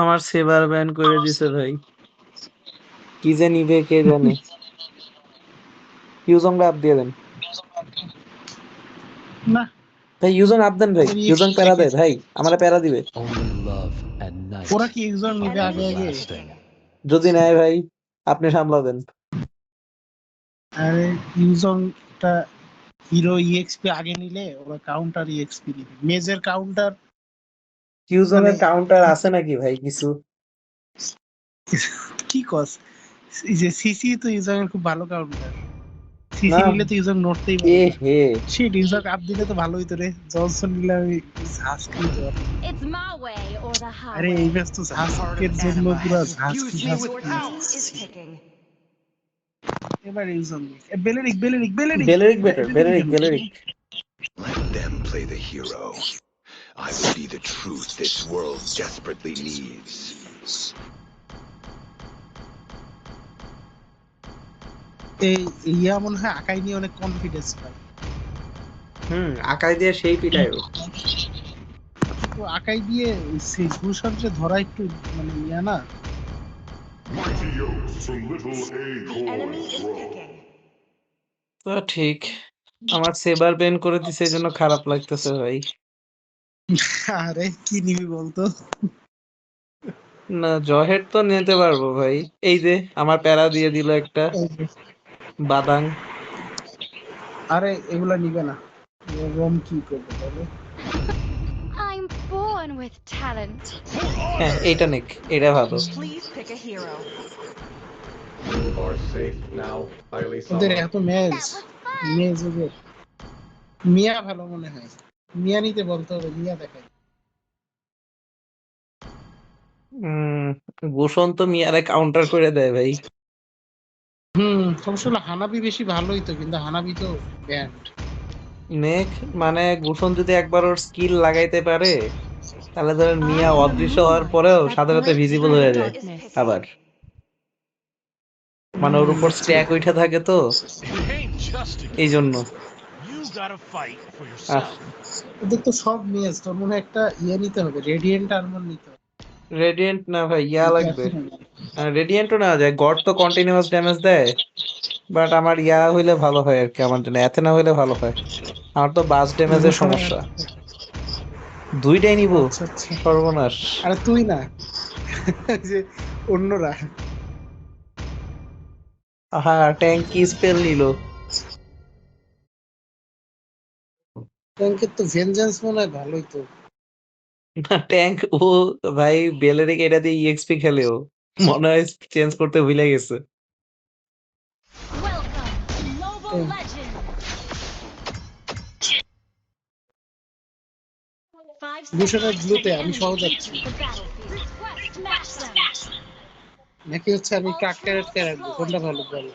আমার সেবার ব্যান করে দিছে ভাই। কি যে নিবে কে জানে। ইউজং আপ দিয়ে দেন না ভাই, ইউজং আপ দেন ভাই, ইউজং প্যারা দেয় ভাই, আমারে প্যারা দিবে। ওরা কি ইউজার নিবে আগে আগে? যদি নেয় ভাই আপনি সামলাবেন। আরে ইউজংটা হিরো ইএক্সপি আগে নিলে ওরা কাউন্টার ইএক্সপি নিবে, মেজের কাউন্টার। ইউজং মানে এর কাউন্টার আছে নাকি ভাই কিছু? কি কস, এই যে সিসি তো ইউজং এর খুব ভালো কাউন্টার। না সিসি নিলে তো ইউজং নড়তেই এ পারে না। হে শিট, ইউজং আপ দিলে তো ভালোই তো রে। জনসন নিলে আমি ঝাঁসকে দিতে পারি। It's my way or the আরে এই highway. ম্যাচ তো ঝাঁসকের জন্য পুরো ঝাঁসকি ঝাঁসকি। Is kicking. এবার ইউজং বেলেরিক বেলেরিক বেলেরিক বেলেরিক বেটার, বেলেরিক কেন? বেলেরিক। Let them play the hero. I will be the truth this world desperately needs. এই ইয়া মনে হয় আকাই নিয়ে অনেক কনফিডেন্স পায়। আকাই দিয়ে সেই পিটায় ও। তো আকাই দিয়ে সেই ঘুষারকে ধরা একটু মানে ইয়া না। Mighty oaks from little The enemy acorns is grow. picking. তো ঠিক, আমার সেবার ব্যান করে দিছে এই জন্য খারাপ লাগতেছে ভাই। আরে কি নিবি বলতো? না জহেড তো নিতে পারবো ভাই। এই যে আমার প্যারা দিয়ে দিল একটা বাদাং। আরে এগুলা নিবে না। রোম কি করবে তাহলে? I'm born with talent. হ্যাঁ এইটা নিক, এটা ভালো। Please pick a hero. You are safe now, ওদের Ailey-sama. এত match, That was fun. Match ওদের মিয়া ভালো মনে হয়। মিয়া নিতে বলতে হবে, মিয়া দেখায়। ভূষণ তো মিয়ারে কাউন্টার করে দেয় ভাই। অবশ্য হলো হানাবি বেশি ভালোই তো, কিন্তু হানাবি তো ব্যান্ড। নেক মানে ভূষণ যদি একবার ওর স্কিল লাগাইতে পারে তাহলে ধরেন মিয়া I am the অদৃশ্য হওয়ার moonlight পরেও that সাথে সাথে breaks ভিজিবল through the হয়ে যায় darkness. আবার। মানে ওর উপর স্ট্যাক উঠে থাকে তো It ain't just a এই জন্য। You gotta fight for yourself. ওদের তো সব ম্যাচ, তোর মনে হয় একটা ইয়ে নিতে হবে, রেডিয়েন্ট আর্মর নিতে হবে। রেডিয়েন্ট না ভাই, ইয়া লাগবে। রেডিয়েন্টও নেওয়া যায়, গড তো কন্টিনিউয়াস ড্যামেজ দেয়, বাট আমার ইয়া হইলে ভালো হয় আর কি, আমার জন্য এথেনা হইলে ভালো হয়। আমার তো বাস ড্যামেজের সমস্যা, দুইটাই নিব। আচ্ছা আচ্ছা। সর্বনাশ। আরে তুই না, যে অন্যরা। হ্যাঁ ট্যাঙ্ক কি স্পেল নিল? ট্যাঙ্কের তো ভেনজেন্স মনে হয় ভালোই তো। না ট্যাঙ্ক ও ভাই বেলেরিক এটা দিয়ে ইএক্সপি খেলেও মনে হয় চেঞ্জ করতে ভুলে গেছে। Welcome, Mobile Yeah. Legend. 5 দুশোটা seconds ব্লুতে till the আমি enemy সহ reaches যাচ্ছি। the battlefield. Smash them. নাকি হচ্ছে আমি ট্রাক ক্যারেটকে রাখবো, কোনটা ভালো বল?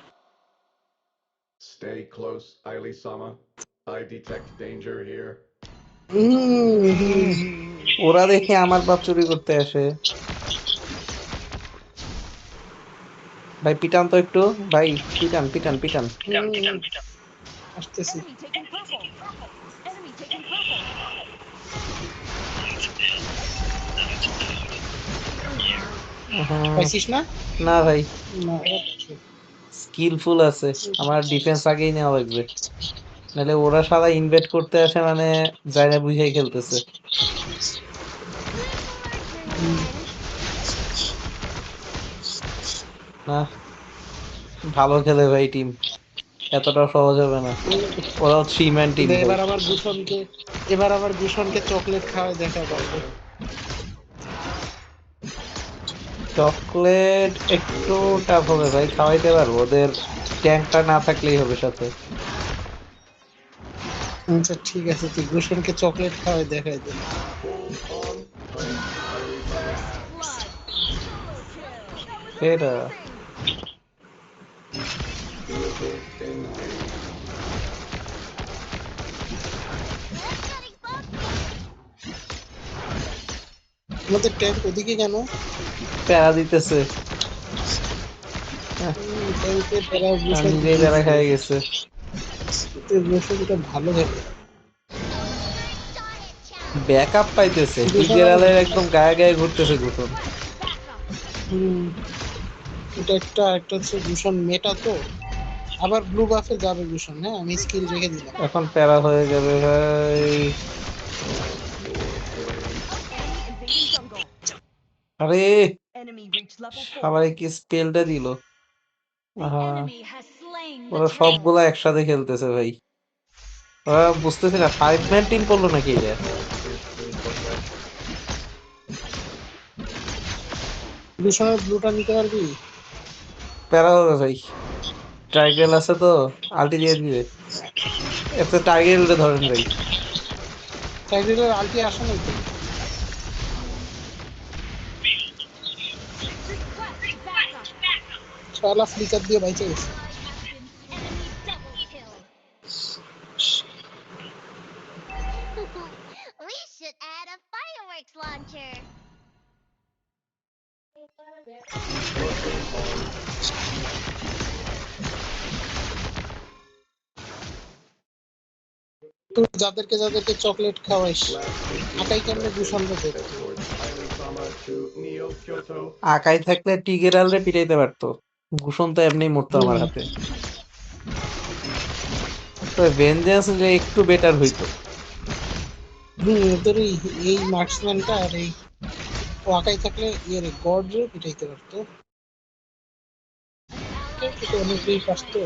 Stay close, Ailey-sama. I detect danger here. ওরা দেখে আমার বাপ চুরি করতে আসে। ভাই পিটান তো একটু, ভাই পিটান পিটান পিটান। আসতেছি। Enemy taking purple. Enemy taking purple. পাইছিস না? না ভাই না, স্কিলফুল আছে, আমার ডিফেন্স আগেই নেওয়া লাগবে, নাহলে ওরা সারা ইনভেট করতে আসে মানে জায়গা বুঝাই খেলতেছে। না ভালো খেলে ভাই টিম, এতটা সহজ হবে না। ওরাও 3 ম্যান টিম কিন্তু ভাই। এবার আবার ভূষণকে চকলেট খাওয়ায় দেখা পারবো। চকলেট একটু টাফ হবে ভাই, খাওয়াইতে পারবো, ওদের ট্যাঙ্কটা না থাকলেই হবে সাথে। আচ্ছা ঠিক আছে, তুই ভূষণকে চকলেট খাওয়ায় দেখাই দে। এটা আমাদের ট্যাঙ্ক ওদিকে কেন? প্যারা দিতেছে, ট্যাঙ্কে তারা ভূষণ নিজেই প্যারা খেয়ে গেছে। ভূষণটা ভালো খেলে। ব্যাকআপ পাইতেছে, টিজেরালের একদম গায়ে গায়ে ঘুরতেছে ঘুষণ। হুম, এটা একটা হচ্ছে দূষণ মেটা তো, আবার ব্লু বাফে যাবে দূষণ। হ্যাঁ, আমি স্কিল রেখে দিলাম। এখন প্যারা হয়ে যাবে ভাই। Enemy invading jungle. আরে Enemy reach level 4. সবাই কি স্পেলটা দিল? The আহা, enemy has slain the ওরা turtle. সবগুলা একসাথে খেলতেছে ভাই। ওরা বুঝতেছি না 5-man টিম করলো নাকি এটা। দূষণের ব্লুটা নিতে পারবি? প্যারা হবে ভাই। টাইগ্রেল আছে তো, আল্টি দিয়ে দিবে। একটা টাইগ্রেলটা ধরেন ভাই। টাইগ্রেলের আলটি আসে নাই তো। Request backup. শালা ফ্লিকার দিয়ে বাইচে গেছে। Ally has been enemy double kill. We should add a fireworks launcher. তুই যাদেরকে চকলেট খাওয়াইস, আকাই কেমনে দূষণটা দেখতো? Towards Haile Sama to Neo Kyoto. আকাই থাকলে টিগেরালরে পিটাইতে পারতো। ভূষণ তো এমনিই মরতো আমার হাতে। তো ভেনজেন্স যে একটু বেটার হইতো। ওদের এই মার্কসম্যানটা আর এই ও আকাই থাকলে ইয়ে গড রে পিটাইতে পারতো। কিন্তু অনেকেই পারতো।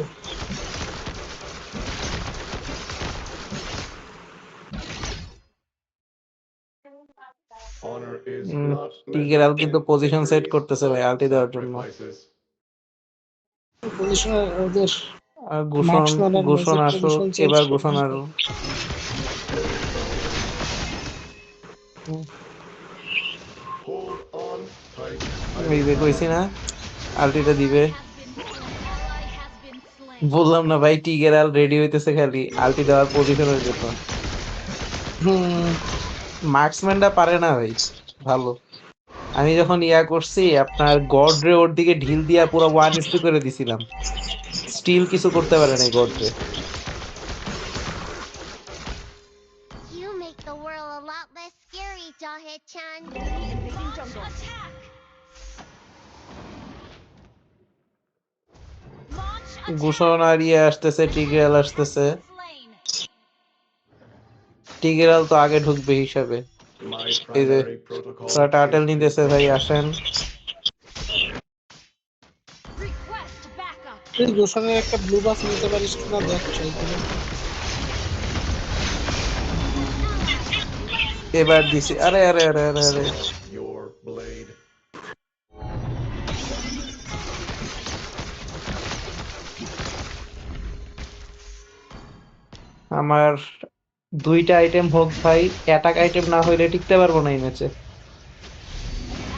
Honor is not টিগেরাল measured কিন্তু in পজিশন সেট victories, করতেছে ভাই but আল্টি দেওয়ার জন্য। sacrifices. পজিশনে ওদের আর ঘূষণ মার্কসম্যানের ঘূষণ মেজর আসুক, পজিশন চেঞ্জ এবার করতে ঘূষণ আর হবে। Hold on tight. এই যে কইছি না আল্টিটা দিবে। Ally has been slain. বললাম না ভাই টিগেরাল রেডি হইতেছে খালি আল্টি দেওয়ার পজিশনের জন্য। হুম, মার্কসম্যানটা পারে না ভাই ভালো। আমি যখন ইয়া করছি আপনার গডরে ওর দিকে ঢিল দিয়া পুরো 1-2 করে দিছিলাম, স্টিল কিছু করতে পারে নাই গডরে। You make the world a lot less scary, Jahe-chan. Enemy invading jungle. Launch attack. ঘূষণ আর ইয়ে আসতেছে, টিগেরাল আসতেছে। Slain. টিগেরাল তো আগে ঢুকবে হিসাবে। My এই যে primary protocol ওরা টার্টেল is to নিতেছে ভাই, আসেন। Request backup. তুই দূষণের একটা ব্লু বাফ নিতে পারিস কিনা দেখ, ট্রাই করে। এবার দিছি। আরে আরে আরে আরে আরে your blade. আমার 2টা আইটেম হোক ভাই, অ্যাটাক আইটেম না হইলে টিকতে পারবো না এই ম্যাচে।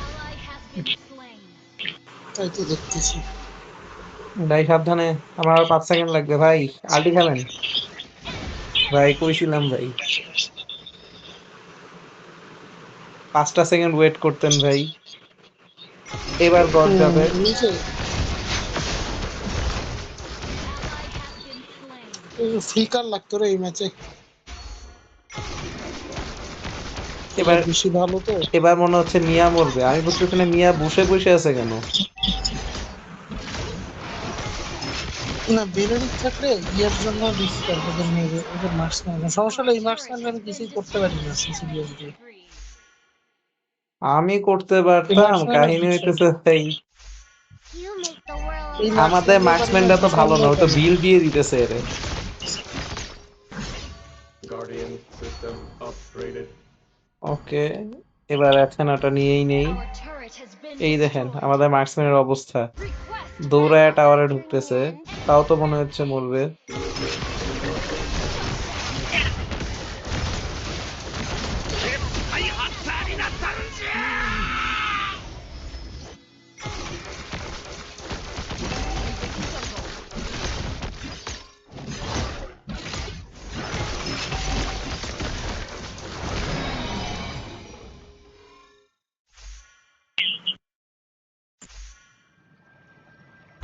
Ally has been slain. তাই তো দেখতেছি। ভাই সাবধানে, আমার আর 5 সেকেন্ড লাগবে ভাই। আল্টি খাবেন ভাই, কইছিলাম ভাই 5টা সেকেন্ড ওয়েট করতেন ভাই। এবার গড যাবে। নিচে Ally has been slain. Flicker লাগতো রে এই ম্যাচে, এবার বেশি ভালো তো। এবার মনে হচ্ছে মিয়া মরবে। আমি বুঝতেছি না মিয়া বসে বসে আছে কেন। না, বেরোনিক থাকলে ইয়ের জন্য বেশি ওদের নেবে, ওদের মার্কসম্যান। সমস্যা হলো এই মার্কসম্যান আমি কিছুই করতে পারি না সিসিবিএস দিয়ে। আমি করতে এই পারতাম, মার্কসম্যানের কাহিনী হইতেছে ভাই You make the world a এই lot আমাদের মার্কসম্যানও পারি না, মার্কসম্যানটা তো ভালো না, দূষণও ও তো পারি না। বিল দিয়ে দিতেছে এরে। Guardian system upgraded. ওকে, এবার একখানাটা নিয়েই নেই। Our turret has been এই দেখেন destroyed. আমাদের মার্কসম্যানের অবস্থা, Request দৌড়ায় backup. টাওয়ারে ঢুকতেছে, তাও তো মনে হচ্ছে মরবে।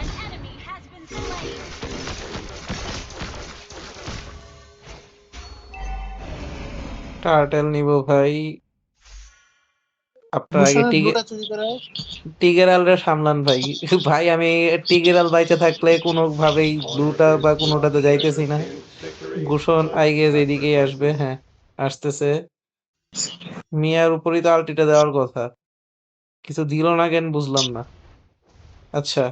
An enemy has been slain. Turtle নিব ভাই। আপনার আগে ভূষণের ব্লুটা চুরি করে টিগেরালরা সামলান ভাই। ভাই আমি টিগেরাল বাইচে থাকলে কোনোভাবেই ব্লুটা বা কোনোটাতে যাইতেছি না। in victory. গুশন আই গেস এদিকেই আসবে, হ্যাঁ আসতেছে। মিয়ার উপরই তো আলটিটা দেওয়ার কথা, কিছু দিল না কেন বুঝলাম না। আচ্ছা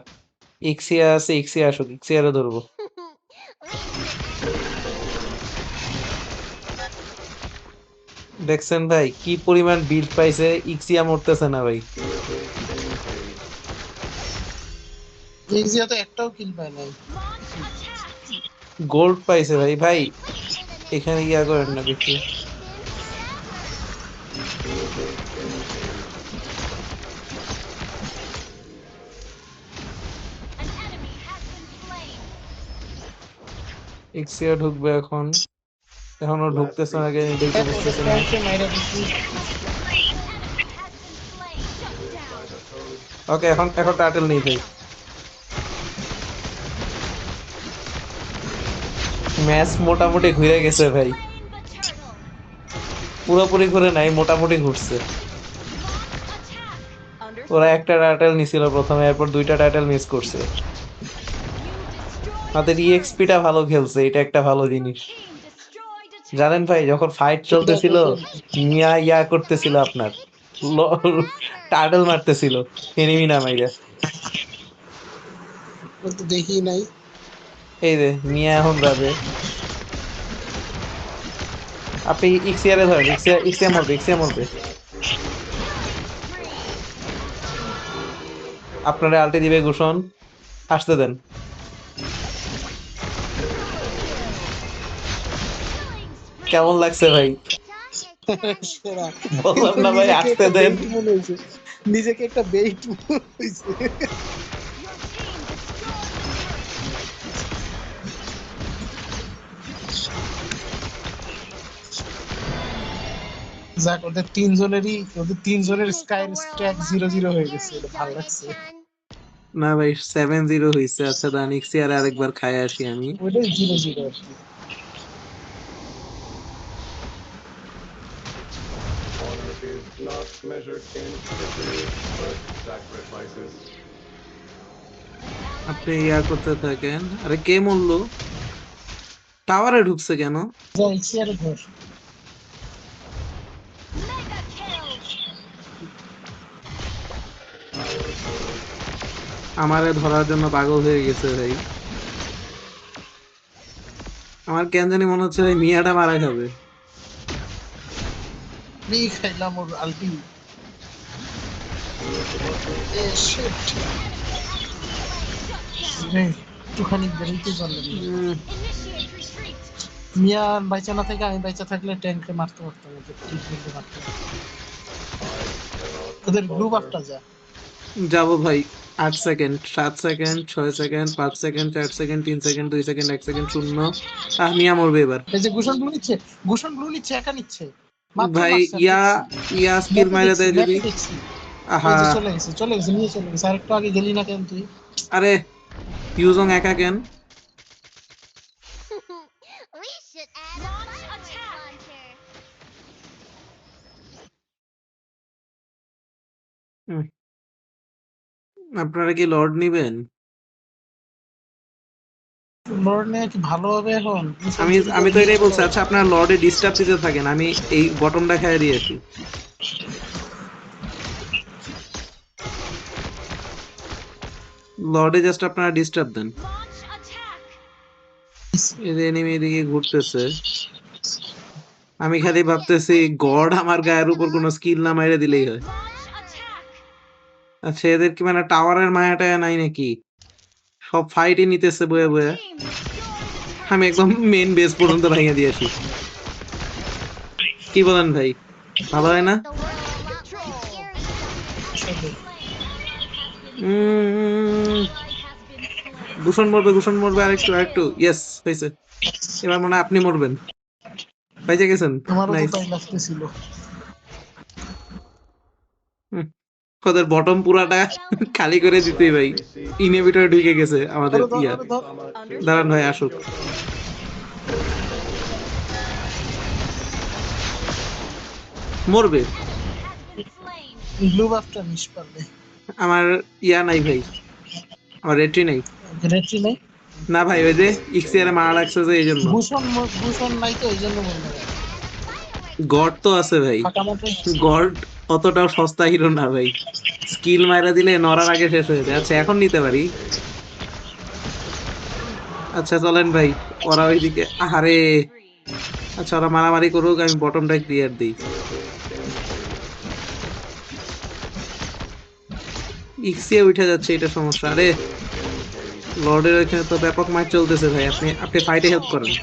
ইক্সিয়া আছে, ইক্সিয়া আসুক, ইক্সিয়ারে ধরবো। দেখছেন ভাই কি পরিমাণ বিল্ড পাইছে, ইক্সিয়া মরতেছে না ভাই। ইজিয়া তো একটাও কিল পায় নাই। Launch attack. গোল্ড পাইছে ভাই। ভাই এখানে ইয়া করেন না বেশি। An enemy has been slain. ইক্সিয়া ঢুকবে এখন, এখনো ঢুকতেছে না কেন দেখতে ওদের বুঝতেছি না। ট্যাঙ্কে মাইরা দিচ্ছি। An enemy has been slain. Shut down. ওকে এখন এখন টার্টেল নেই ভাই। ম্যাচ মোটামুটি ঘুরে গেছে ভাই, Slain the turtle. পুরোপুরি ঘুরে নাই, মোটামুটি ঘুরছে। Launch attack. Under ওরা একটা টাইটেল নিছিল প্রথমে, এরপর দুইটা টাইটেল মিস করছে। you destroyed তাদের a ইএক্সপিটা ভালো খেলছে, এটা একটা ভালো জিনিস। team destroyed a turtle. জানেন ভাই যখন ফাইট চলতেছিল মিয়া ইয়া করতেছিল আপনার টার্টল মারতেছিল এনিমি না মাইরা। ও তো দেখি নাই। এই যে মিয়া এখন যাবে, আপনি ইক্সিয়ারে ধরেন, ইক্সিয়া মরবে, ইক্সিয়া মরবে। আপনারা আলটি দিবে ঘোষণ, আসতে দেন। কেমন লাগছে ভাই? সেরা। বললাম কিন্তু না ভাই নিজেকে আসতে একটা দেন। bait মনে হয়েছে। নিজেকে একটা বেইট মনে হয়েছে। যাক ওদের তিনজনের স্কাই স্ট্যাক 0-0 হয়ে গেছে, এটা ভালো লাগছে। না ভাই 7-0 হইছে। আচ্ছা দান ইক্সিয়ারে আরেকবার খায় আসি আমি। ওইটাই 0-0 আর কি। Honor is not measured in victory, but sacrifices. আপনি ইয়া করতে থাকেন। আরে কে মরলো? টাওয়ারে ঢুকছে কেন? যা ইক্সিয়ারে ধর। Mega kill. আমারে ধরার জন্য পাগল হয়ে গেছে ভাই। আমার কেন জানি মনে হচ্ছে ভাই মিয়াটা মারা খাবে। আমি খাইলাম ওর আলটি। এ শিট। রে একটুখানি বেরোইতে পারলাম না। Initiate retreat. মিয়া বাইচা না থেকে আমি বাইচা থাকলে ট্যাঙ্কে মারতে পারতাম, ওদের ট্রিটমেন্টে মারতে পারতাম। ওদের গ্রুপ আপটা যা। যাবো ভাই 8 second, 7 second, 6 second, 5 second, 4 second, 3 second, 2 second, 1 second, 0। মিয়া মরবে এবার। এই যে গুশন ব্লু নিচ্ছে, একা নিচ্ছে। মাত্র ভাই মারছে, আমি ইয়া দেখছি। ইয়া স্কিল মাইরা দেয় যদি। ম্যাপে দেখছি। আহা এই যে চলে গেছে, নিয়ে চলে গেছে। আরেকটু আগে গেলি না কেন তুই? আরে ইউজং একা কেন? We should add a fireworks launcher. আপনারা কি লর্ড নিবেন? লর্ড নিয়ে কি ভালো হবে এখন? আমি তো এটাই বলছি। আচ্ছা আপনার লর্ডে ডিস্টার্ব দিতে থাকেন, আমি এই বটমটা খাইয়ে দিয়েছি। লর্ডে জাস্ট আপনারা ডিস্টার্ব দেন। Launch attack. এই যে এনিমি এদিকে ঘুরতেছে, আমি খালি ভাবতেছি গড আমার গায়ের উপর কোনো স্কিল না মাইরে দিলেই হয়। Launch attack. আচ্ছা এদের কি মানে টাওয়ারের মায়াটা নাই নাকি? সব ফাইটই নিতেছে বয়ে বয়ে। Team destroyed a আমি turtle. একদম মেন বেস পর্যন্ত ভেঙে দিয়েছি। কি বলেন ভাই, ভালো হয় না? The world a lot less scary. দূষণ মরবে আরেকটু। ইয়েস হয়েছে। এবার মনে হয় আপনি মরবেন। বাইচে গেছেন। আমারও তো নাইস। তাই লাগতেছিল। ওদের বটম পুরাটা খালি করে দিতেই ভাই। ইনহিবিটর ঢুকে গেছে আমাদের ধর ইয়া। ধর। দাঁড়ান ভাই আসুক। মরবে। ব্লু বাফটা মিস পারলে। আমার ইয়া নাই ভাই, আমার রেট্রি নাই। রেট্রি নেই। না ভাই, ওই যে ইক্সিয়ারে মারা লাগছে যে এই জন্য। ভূষণ নাই তো এই জন্য বললাম। গড তো আছে ভাই, ফাঁকা মাঠে গড অতটাও সস্তা হিরো না ভাই। স্কিল মাইরা দিলে নরার আগে শেষ হয়ে যায়। আচ্ছা এখন নিতে পারি। আচ্ছা চলেন ভাই, ওরা ওইদিকে আহারে। আচ্ছা ওরা মারামারি করুক, আমি বটমটা ক্লিয়ার দিই। ইক্সিয়া উঠে যাচ্ছে, এটা সমস্যা। আরে লর্ডের ওইখানে তো ব্যাপক ম্যাচ চলতেছে ভাই, আপনি আপনি ফাইটে হেল্প করেন।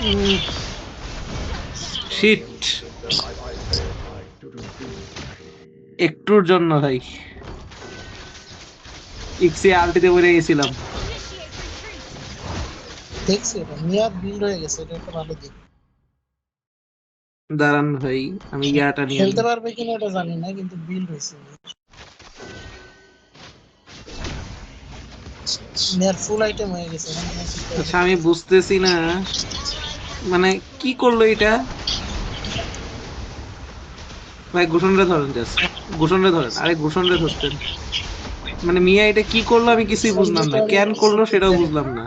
উম, শিট, একটুর জন্য ভাই ইক্সিয়া আলটিতে পড়ে গেছিলাম। দেখছি এটা নিয়ার বিল্ড হয়ে গেছে, এটা একটা ভালো দিক। দাঁড়ান ভাই, আমি ইয়াটা নিয়ে খেলতে নিই। পারবে কিনা এটা জানি না, কিন্তু বিল্ড হয়েছে। নিয়ার ফুল আইটেম হয়ে গেছে এখন মনে হচ্ছে এটা আচ্ছা আমি বুঝতেছি না, মানে কি করলো এটা ভাই। ঘুষণরে ধরেন, জাস্ট ঘুষণরে ধরেন। আরে ঘুষণরে ধরতেন, মানে মিয়া এটা কি করলো আমি কিছুই বুঝলাম না, কেন করলো সেটাও বুঝলাম না।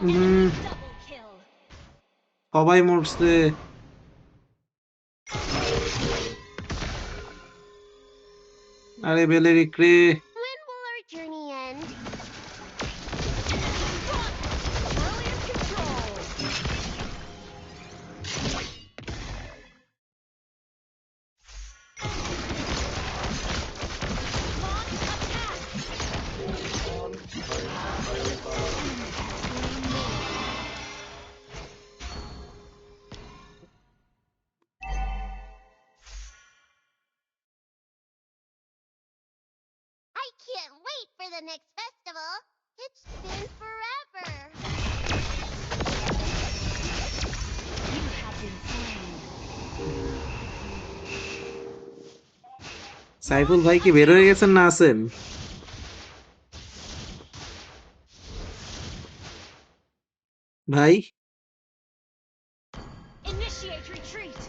হুম, সবাই মরছে। আরে বেলেরিক রে। When will our journey end? I can't wait for the next festival. It's been forever. You have been slain. Saiful ভাই কি বের হয়ে গেছেন না আছেন? ভাই Initiate retreat.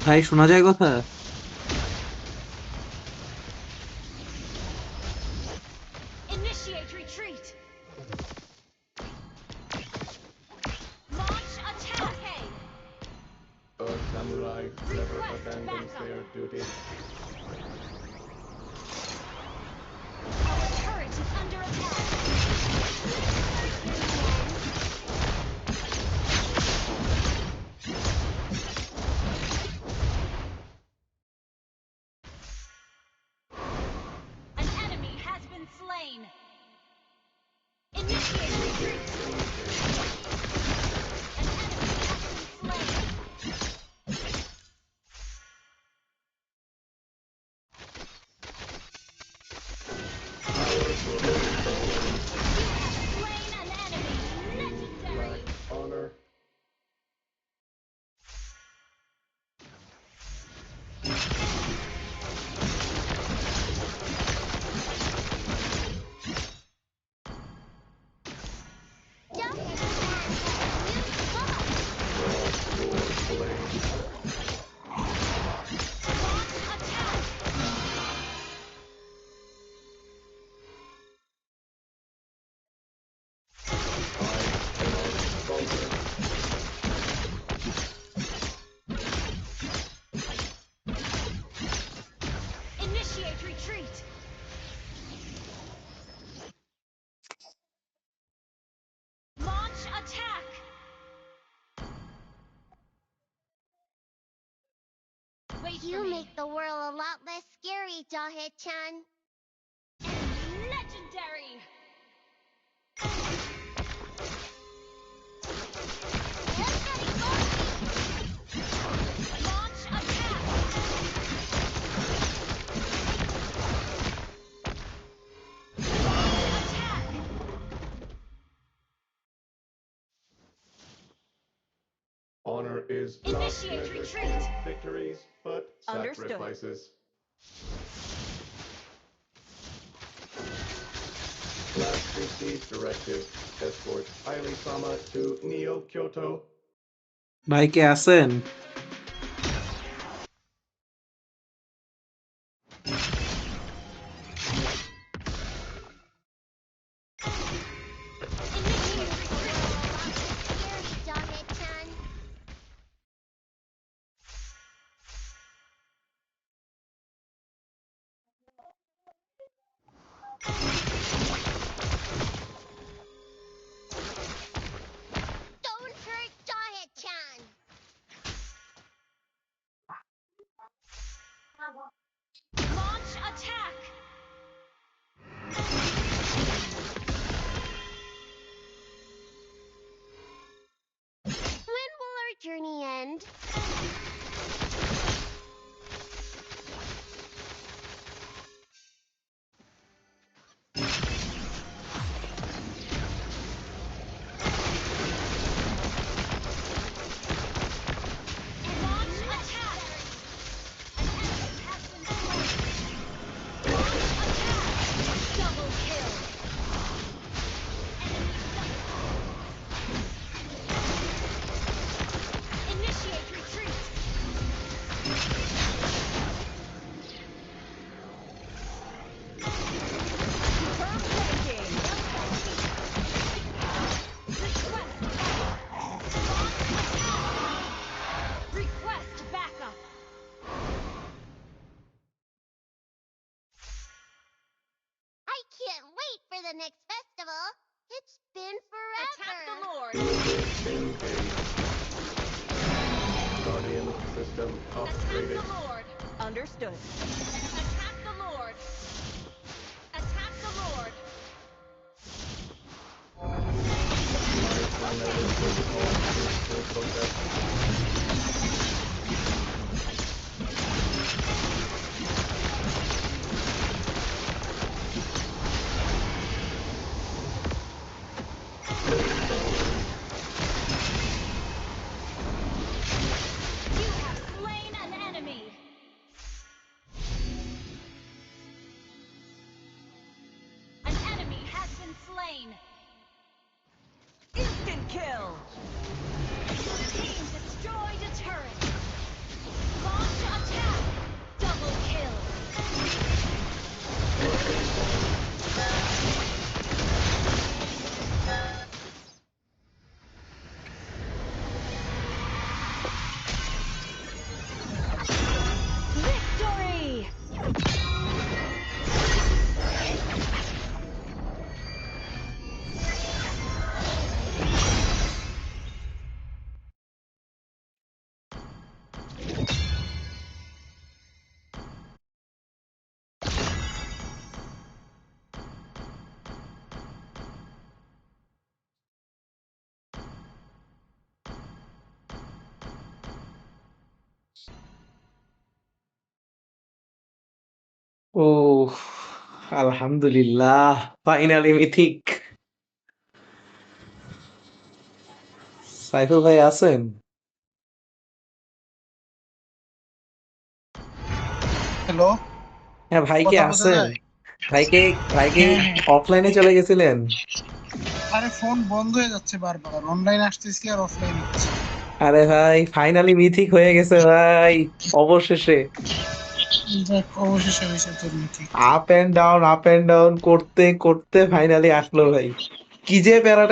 ভাই শোনা যায় কথা? Initiate retreat. Launch attack. A samurai never abandons their duty. Our turret is under attack. An enemy has been slain. Initiate retreat. An enemy has been slain. Slain an enemy. Legendary. Honor. Just as fast. Initiate retreat. Launch attack. Wait You for me. make the world a lot less scary, Dahe-chan. Legendary. Honor is not Initiate measured retreat. in victories, but Understood. sacrifices. Last received directive. Escort Aili-sama to Neo Kyoto. ভাই কে আছেন? Scary Doghead-chan. Don't hurt Doghead-chan. Launch attack. When will our journey end? Launch attack. An enemy has been slain. Launch attack. Double kill. Enemy double. Initiate retreat. Confirm taking. Request backup. I can't wait for the next festival. It's been Attack the forever. Lord. Engage. Guardian system Attack upgraded. the Lord. Understood. Attack the Lord. Attack the Lord. My primary protocol is to protect. You have slain an enemy. An enemy has been slain. Instant kill. Your team destroyed a turret. Launch attack. Double kill. Victory! ও আলহামদুলিল্লাহ, finally mythic. Saiful ভাই আছেন? Hello, হ্যাঁ ভাই কে কথা বোঝা আছেন? যায়? ভাই কি হ্যাঁ হ্যাঁ। অফলাইনে চলে গেছিলেন? আরে ফোন বন্ধ হয়ে যাচ্ছে বারবার, অনলাইন আসতেছি আর অফলাইন হচ্ছে। আরে ভাই ফাইনালি মিথিক হয়ে গেছে ভাই, অবশেষে। যাক, অবশেষে হয়েছে তোর ঠিক। আপ এন্ড ডাউন করতে করতে ফাইনালি আসলো ভাই। কি যে প্যারাটা